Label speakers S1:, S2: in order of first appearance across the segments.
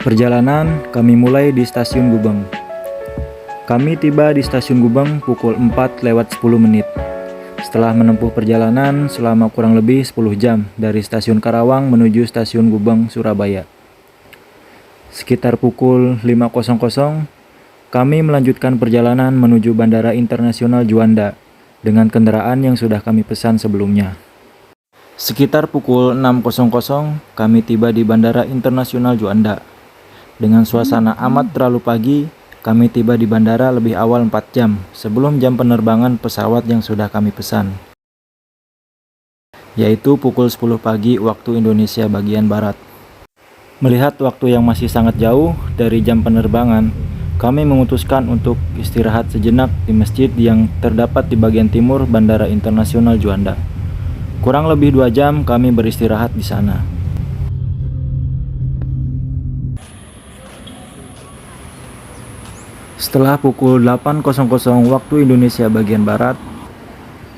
S1: Perjalanan kami mulai di stasiun Gubeng. Kami tiba di stasiun Gubeng pukul 4:10. Setelah menempuh perjalanan selama kurang lebih 10 jam dari stasiun Karawang menuju stasiun Gubeng, Surabaya. Sekitar pukul 5:00, kami melanjutkan perjalanan menuju Bandara Internasional Juanda dengan kendaraan yang sudah kami pesan sebelumnya. Sekitar pukul 6:00, kami tiba di Bandara Internasional Juanda. Dengan suasana amat terlalu pagi, kami tiba di bandara lebih awal 4 jam sebelum jam penerbangan pesawat yang sudah kami pesan, yaitu pukul 10 pagi waktu Indonesia bagian Barat. Melihat waktu yang masih sangat jauh dari jam penerbangan, kami memutuskan untuk istirahat sejenak di masjid yang terdapat di bagian timur Bandara Internasional Juanda. Kurang lebih 2 jam kami beristirahat di sana. Setelah pukul 8:00 waktu Indonesia bagian Barat,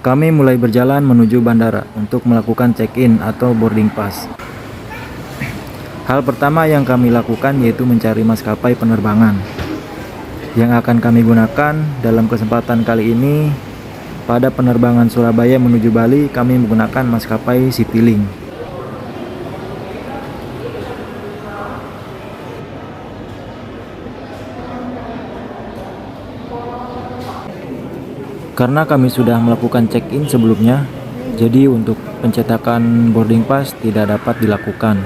S1: kami mulai berjalan menuju bandara untuk melakukan check-in atau boarding pass. Hal pertama yang kami lakukan yaitu mencari maskapai penerbangan yang akan kami gunakan dalam kesempatan kali ini. Pada penerbangan Surabaya menuju Bali, kami menggunakan maskapai Citylink. Karena kami sudah melakukan check-in sebelumnya, jadi untuk pencetakan boarding pass tidak dapat dilakukan.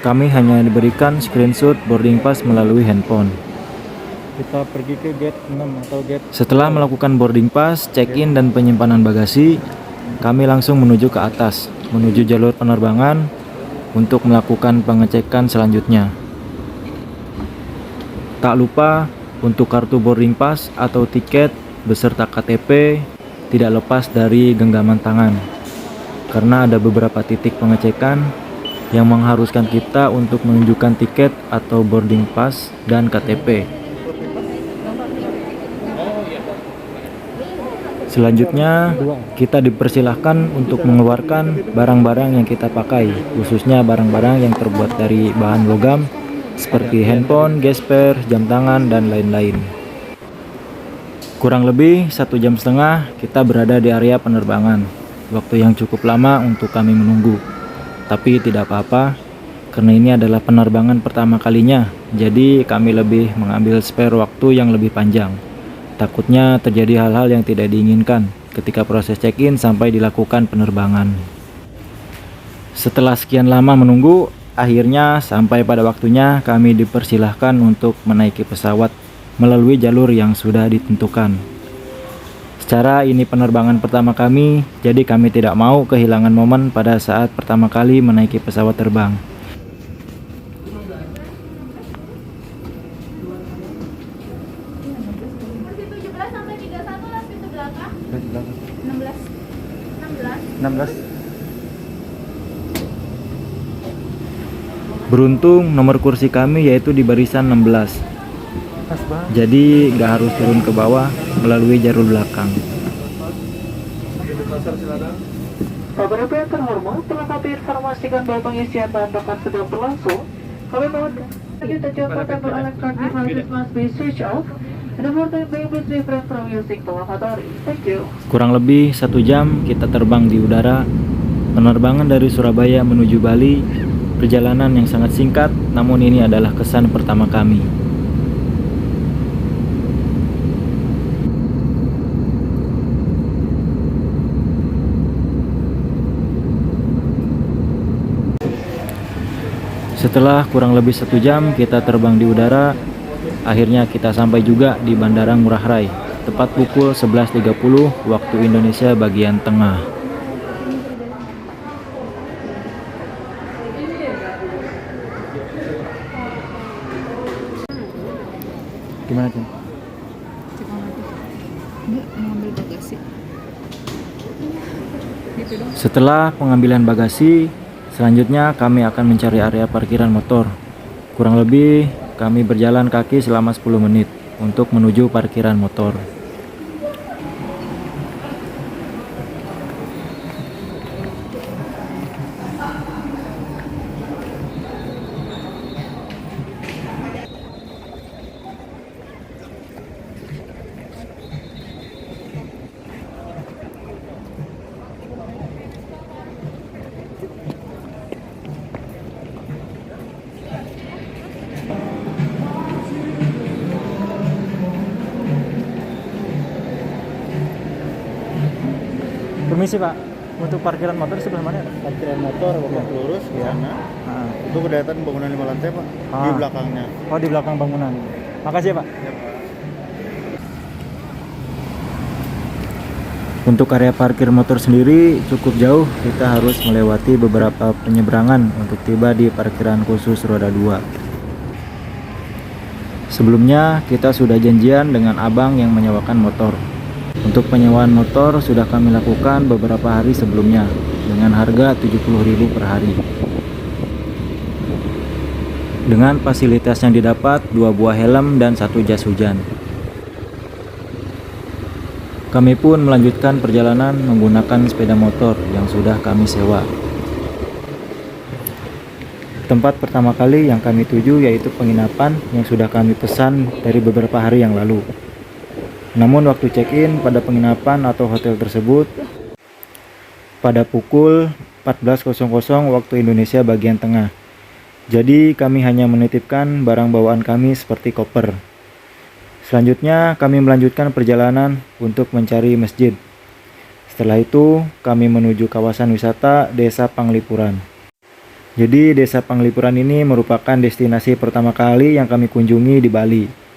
S1: Kami hanya diberikan screenshot boarding pass melalui handphone.
S2: Kita pergi ke gate 6 atau gate.
S1: Setelah melakukan boarding pass, check-in dan penyimpanan bagasi, kami langsung menuju ke atas, menuju jalur penerbangan untuk melakukan pengecekan selanjutnya. Tak lupa, untuk kartu boarding pass atau tiket beserta KTP tidak lepas dari genggaman tangan, karena ada beberapa titik pengecekan yang mengharuskan kita untuk menunjukkan tiket atau boarding pass dan KTP. Selanjutnya, kita dipersilahkan untuk mengeluarkan barang-barang yang kita pakai, khususnya barang-barang yang terbuat dari bahan logam seperti handphone, gesper, jam tangan, dan lain-lain. Kurang lebih 1,5 jam kita berada di area penerbangan, waktu yang cukup lama untuk kami menunggu. Tapi tidak apa-apa, karena ini adalah penerbangan pertama kalinya, jadi kami lebih mengambil spare waktu yang lebih panjang. Takutnya terjadi hal-hal yang tidak diinginkan ketika proses check-in sampai dilakukan penerbangan. Setelah sekian lama menunggu, akhirnya sampai pada waktunya kami dipersilahkan untuk menaiki pesawat melalui jalur yang sudah ditentukan. Secara ini penerbangan pertama kami, jadi kami tidak mau kehilangan momen pada saat pertama kali menaiki pesawat terbang.
S3: Sampai 31 lah pintu belakang.
S2: 16.
S1: Beruntung nomor kursi kami yaitu di barisan 16. Jadi nggak harus turun ke bawah melalui jalur belakang.
S4: Beberapa yang terhormat, telah kami informasikan bahwa pengisian bahan bakar sedang berlangsung. Kami mohon lanjut jawab tabel electronic devices must be switched off. And the more time being please refrain from using the lavatory. Thank you.
S1: Kurang lebih 1 jam kita terbang di udara. Penerbangan dari Surabaya menuju Bali, perjalanan yang sangat singkat, namun ini adalah kesan pertama kami. Setelah kurang lebih 1 jam kita terbang di udara, akhirnya kita sampai juga di Bandara Ngurah Rai, tepat pukul 11.30 waktu Indonesia bagian tengah.
S2: Gimana, Cen?
S3: Mengambil bagasi. Gitu dong.
S1: Setelah pengambilan bagasi, selanjutnya kami akan mencari area parkiran motor. Kurang lebih kami berjalan kaki selama 10 menit untuk menuju parkiran motor.
S2: Permisi Pak, untuk parkiran motor sebelah mana ya, Pak?
S5: Parkiran motor belok lurus ke sana.
S2: Ah.
S5: Itu kelihatan bangunan 5 lantai Pak. Di
S2: Ah.
S5: belakangnya.
S2: Oh, di belakang bangunan. Makasih ya Pak.
S5: Ya, Pak.
S1: Untuk area parkir motor sendiri cukup jauh, kita harus melewati beberapa penyeberangan untuk tiba di parkiran khusus roda 2. Sebelumnya kita sudah janjian dengan abang yang menyewakan motor. Untuk penyewaan motor sudah kami lakukan beberapa hari sebelumnya dengan harga 70.000 per hari. Dengan fasilitas yang didapat 2 buah helm dan 1 jas hujan. Kami pun melanjutkan perjalanan menggunakan sepeda motor yang sudah kami sewa. Tempat pertama kali yang kami tuju yaitu penginapan yang sudah kami pesan dari beberapa hari yang lalu. Namun waktu check-in pada penginapan atau hotel tersebut pada pukul 14.00 waktu Indonesia bagian tengah. Jadi kami hanya menitipkan barang bawaan kami seperti koper. Selanjutnya kami melanjutkan perjalanan untuk mencari masjid. Setelah itu kami menuju kawasan wisata Desa Panglipuran. Jadi Desa Panglipuran ini merupakan destinasi pertama kali yang kami kunjungi di Bali.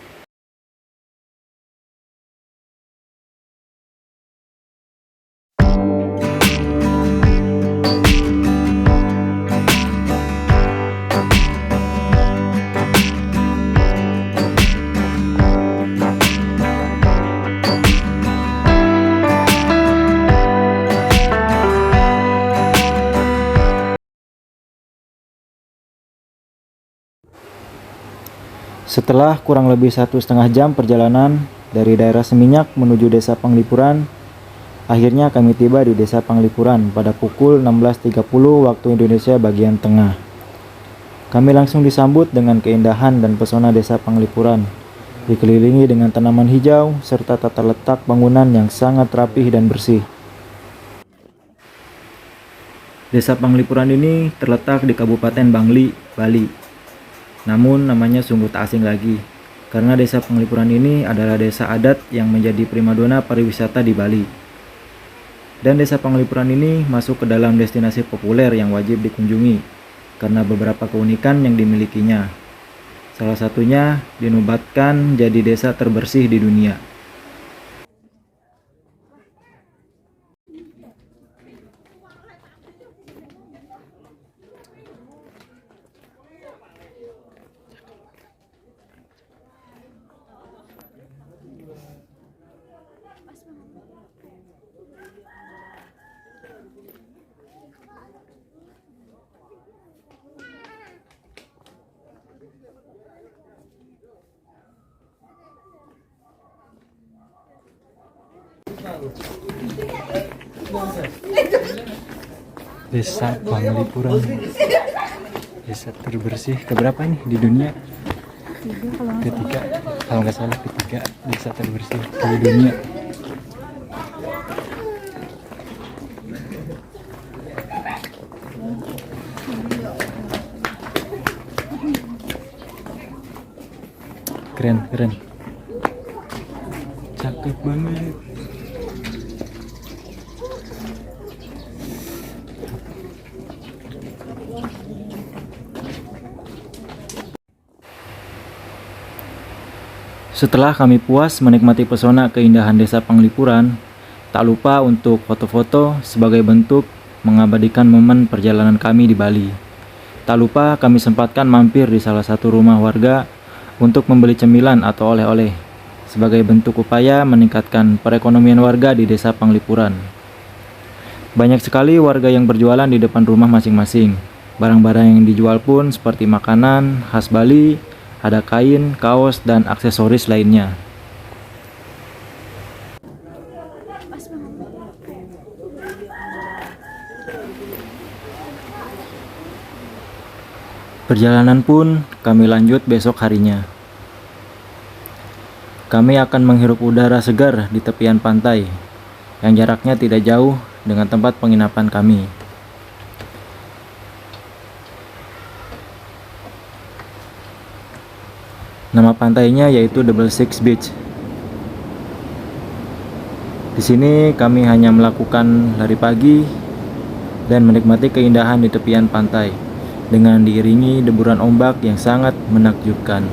S1: Setelah kurang lebih 1,5 jam perjalanan dari daerah Seminyak menuju Desa Panglipuran, akhirnya kami tiba di Desa Panglipuran pada pukul 16.30 waktu Indonesia bagian tengah. Kami langsung disambut dengan keindahan dan pesona Desa Panglipuran, dikelilingi dengan tanaman hijau serta tata letak bangunan yang sangat rapih dan bersih. Desa Panglipuran ini terletak di Kabupaten Bangli, Bali. Namun namanya sungguh tak asing lagi, karena Desa Panglipuran ini adalah desa adat yang menjadi primadona pariwisata di Bali. Dan Desa Panglipuran ini masuk ke dalam destinasi populer yang wajib dikunjungi, karena beberapa keunikan yang dimilikinya. Salah satunya dinobatkan jadi desa terbersih di dunia. Desa Panglipuran, desa terbersih keberapa nih di dunia? Ketiga, kalau nggak salah ketiga desa terbersih di dunia. Keren, keren, cakep banget. Setelah kami puas menikmati pesona keindahan Desa Panglipuran, tak lupa untuk foto-foto sebagai bentuk mengabadikan momen perjalanan kami di Bali. Tak lupa kami sempatkan mampir di salah satu rumah warga untuk membeli cemilan atau oleh-oleh sebagai bentuk upaya meningkatkan perekonomian warga di Desa Panglipuran. Banyak sekali warga yang berjualan di depan rumah masing-masing. Barang-barang yang dijual pun seperti makanan khas Bali, ada kain, kaos, dan aksesoris lainnya. Perjalanan pun kami lanjut besok harinya. Kami akan menghirup udara segar di tepian pantai, yang jaraknya tidak jauh dengan tempat penginapan kami. Nama pantainya yaitu Double Six Beach. Di sini kami hanya melakukan lari pagi dan menikmati keindahan di tepian pantai dengan diiringi deburan ombak yang sangat menakjubkan.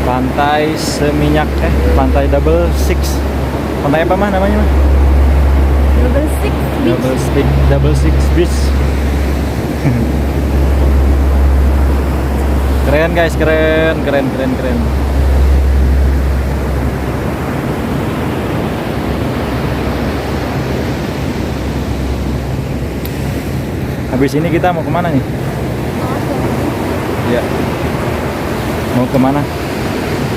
S1: Pantai Seminyak, Pantai Double Six. Pantai apa mah namanya mah? Double Six Beach. Keren guys, keren. Habis ini kita mau kemana nih? Ya. Mau kemana?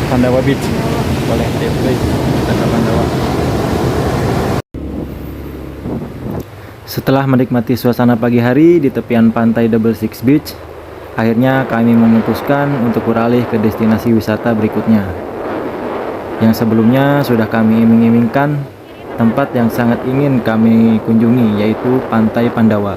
S1: Pandawa Beach. Boleh, kita ke Pandawa. Setelah menikmati suasana pagi hari di tepian pantai Double Six Beach, akhirnya kami memutuskan untuk beralih ke destinasi wisata berikutnya. Yang sebelumnya sudah kami iming-imingkan, tempat yang sangat ingin kami kunjungi yaitu Pantai Pandawa.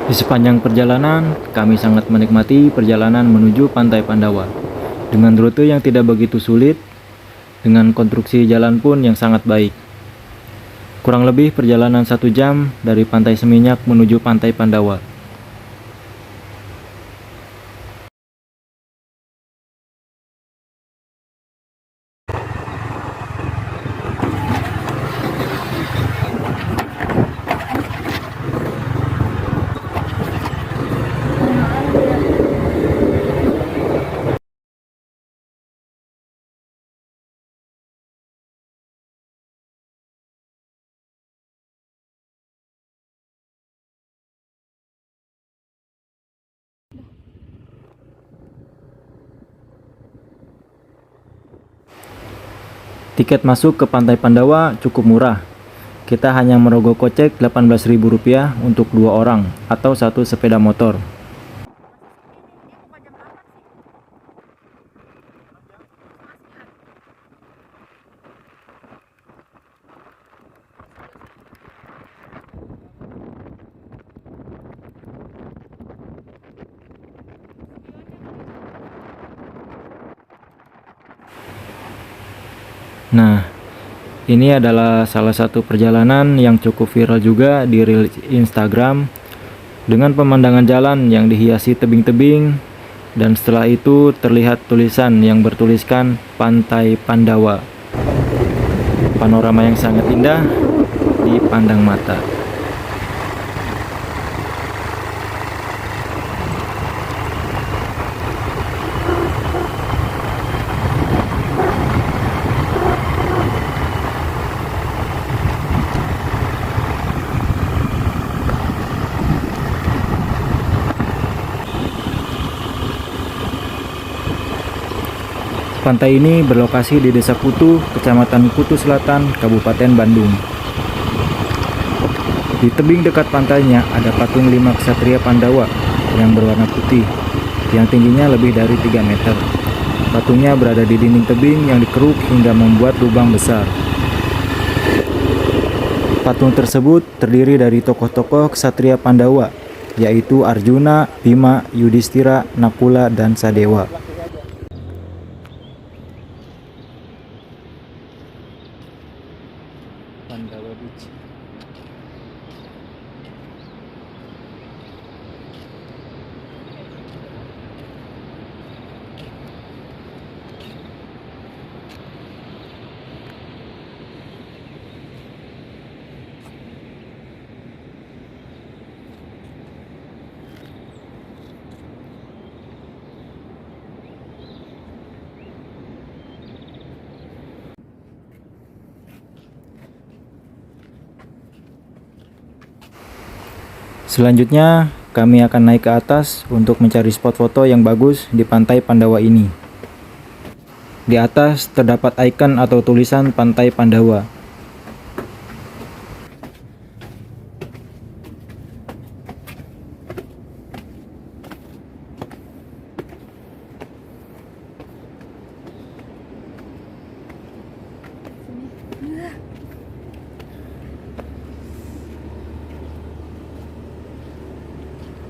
S1: Di sepanjang perjalanan, kami sangat menikmati perjalanan menuju Pantai Pandawa dengan rute yang tidak begitu sulit, dengan konstruksi jalan pun yang sangat baik. Kurang lebih perjalanan 1 jam dari Pantai Seminyak menuju Pantai Pandawa. Tiket masuk ke Pantai Pandawa cukup murah. Kita hanya merogoh kocek Rp18.000 untuk 2 orang atau 1 sepeda motor. Nah, ini adalah salah satu perjalanan yang cukup viral juga di Reels Instagram dengan pemandangan jalan yang dihiasi tebing-tebing dan setelah itu terlihat tulisan yang bertuliskan Pantai Pandawa. Panorama yang sangat indah dipandang mata. Pantai ini berlokasi di Desa Kutu, Kecamatan Kutu Selatan, Kabupaten Bandung. Di tebing dekat pantainya ada patung 5 ksatria Pandawa yang berwarna putih, yang tingginya lebih dari 3 meter. Patungnya berada di dinding tebing yang dikeruk hingga membuat lubang besar. Patung tersebut terdiri dari tokoh-tokoh ksatria Pandawa, yaitu Arjuna, Bima, Yudhistira, Nakula, dan Sadewa. Selanjutnya, kami akan naik ke atas untuk mencari spot foto yang bagus di Pantai Pandawa ini. Di atas terdapat ikon atau tulisan Pantai Pandawa.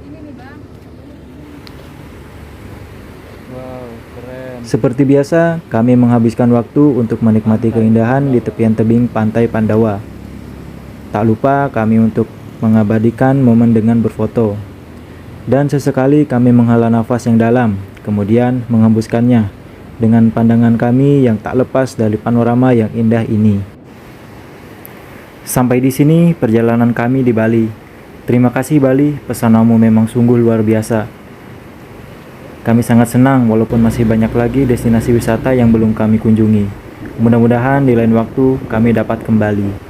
S3: Ini nih bang.
S2: Wow, keren.
S1: Seperti biasa, kami menghabiskan waktu untuk menikmati keindahan di tepian tebing Pantai Pandawa. Tak lupa kami untuk mengabadikan momen dengan berfoto. Dan sesekali kami menghela nafas yang dalam, kemudian menghembuskannya dengan pandangan kami yang tak lepas dari panorama yang indah ini. Sampai di sini perjalanan kami di Bali. Terima kasih Bali, pesonamu memang sungguh luar biasa. Kami sangat senang walaupun masih banyak lagi destinasi wisata yang belum kami kunjungi. Mudah-mudahan di lain waktu kami dapat kembali.